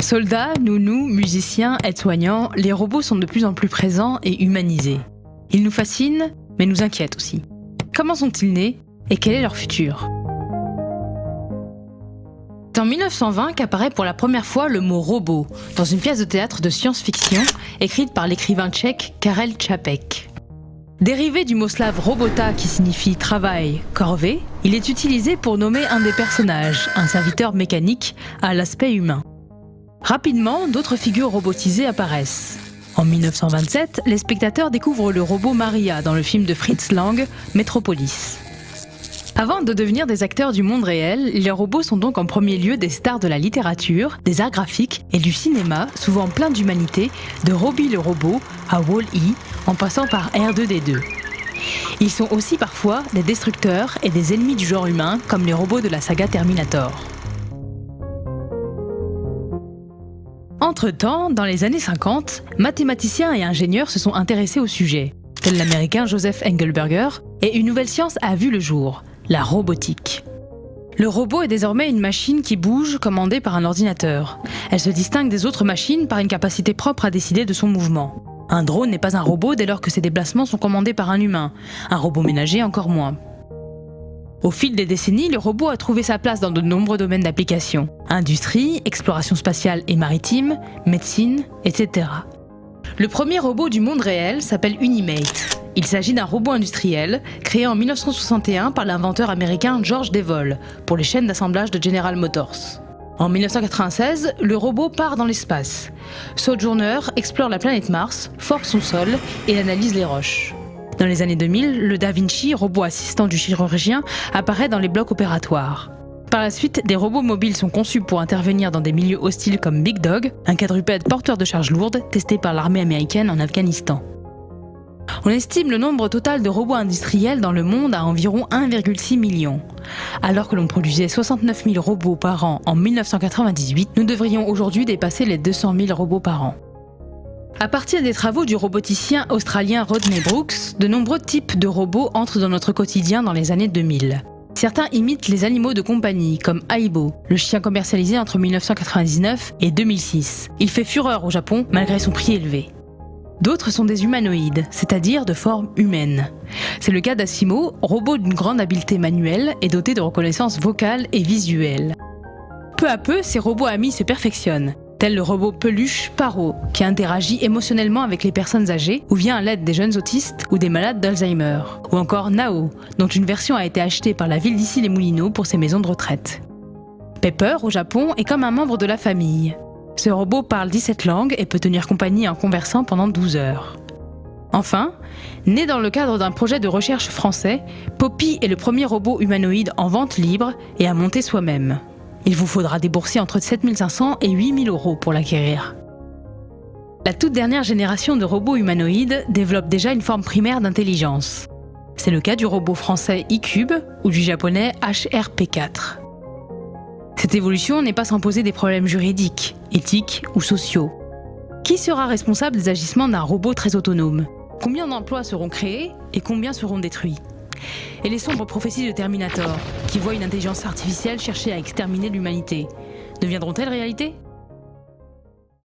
Soldats, nounous, musiciens, aides-soignants, les robots sont de plus en plus présents et humanisés. Ils nous fascinent, mais nous inquiètent aussi. Comment sont-ils nés et quel est leur futur ? C'est en 1920 qu'apparaît pour la première fois le mot « robot » dans une pièce de théâtre de science-fiction écrite par l'écrivain tchèque Karel Čapek. Dérivé du mot slave « robota » qui signifie « travail »,« corvée », il est utilisé pour nommer un des personnages, un serviteur mécanique à l'aspect humain. Rapidement, d'autres figures robotisées apparaissent. En 1927, les spectateurs découvrent le robot Maria dans le film de Fritz Lang, Metropolis. Avant de devenir des acteurs du monde réel, les robots sont donc en premier lieu des stars de la littérature, des arts graphiques et du cinéma, souvent plein d'humanité, de Robbie le robot à Wall-E, en passant par R2-D2. Ils sont aussi parfois des destructeurs et des ennemis du genre humain, comme les robots de la saga Terminator. Entre-temps, dans les années 50, mathématiciens et ingénieurs se sont intéressés au sujet, tel l'américain Joseph Engelberger, et une nouvelle science a vu le jour, la robotique. Le robot est désormais une machine qui bouge, commandée par un ordinateur. Elle se distingue des autres machines par une capacité propre à décider de son mouvement. Un drone n'est pas un robot dès lors que ses déplacements sont commandés par un humain, un robot ménager encore moins. Au fil des décennies, le robot a trouvé sa place dans de nombreux domaines d'application. Industrie, exploration spatiale et maritime, médecine, etc. Le premier robot du monde réel s'appelle Unimate. Il s'agit d'un robot industriel créé en 1961 par l'inventeur américain George Devol pour les chaînes d'assemblage de General Motors. En 1996, le robot part dans l'espace. Sojourner explore la planète Mars, force son sol et analyse les roches. Dans les années 2000, le Da Vinci, robot assistant du chirurgien, apparaît dans les blocs opératoires. Par la suite, des robots mobiles sont conçus pour intervenir dans des milieux hostiles comme Big Dog, un quadrupède porteur de charges lourdes testé par l'armée américaine en Afghanistan. On estime le nombre total de robots industriels dans le monde à environ 1,6 million. Alors que l'on produisait 69 000 robots par an en 1998, nous devrions aujourd'hui dépasser les 200 000 robots par an. À partir des travaux du roboticien australien Rodney Brooks, de nombreux types de robots entrent dans notre quotidien dans les années 2000. Certains imitent les animaux de compagnie, comme Aibo, le chien commercialisé entre 1999 et 2006. Il fait fureur au Japon, malgré son prix élevé. D'autres sont des humanoïdes, c'est-à-dire de forme humaine. C'est le cas d'Asimo, robot d'une grande habileté manuelle et doté de reconnaissance vocale et visuelle. Peu à peu, ces robots amis se perfectionnent, tel le robot peluche Paro, qui interagit émotionnellement avec les personnes âgées ou vient à l'aide des jeunes autistes ou des malades d'Alzheimer. Ou encore Nao, dont une version a été achetée par la ville d'Issy-les-Moulineaux pour ses maisons de retraite. Pepper, au Japon, est comme un membre de la famille. Ce robot parle 17 langues et peut tenir compagnie en conversant pendant 12 heures. Enfin, né dans le cadre d'un projet de recherche français, Poppy est le premier robot humanoïde en vente libre et à monter soi-même. Il vous faudra débourser entre 7 500 et 8 000 € pour l'acquérir. La toute dernière génération de robots humanoïdes développe déjà une forme primaire d'intelligence. C'est le cas du robot français E-Cube ou du japonais HRP4. Cette évolution n'est pas sans poser des problèmes juridiques, éthiques ou sociaux. Qui sera responsable des agissements d'un robot très autonome ? Combien d'emplois seront créés et combien seront détruits ? Et les sombres prophéties de Terminator, qui voient une intelligence artificielle chercher à exterminer l'humanité, deviendront-elles réalité ?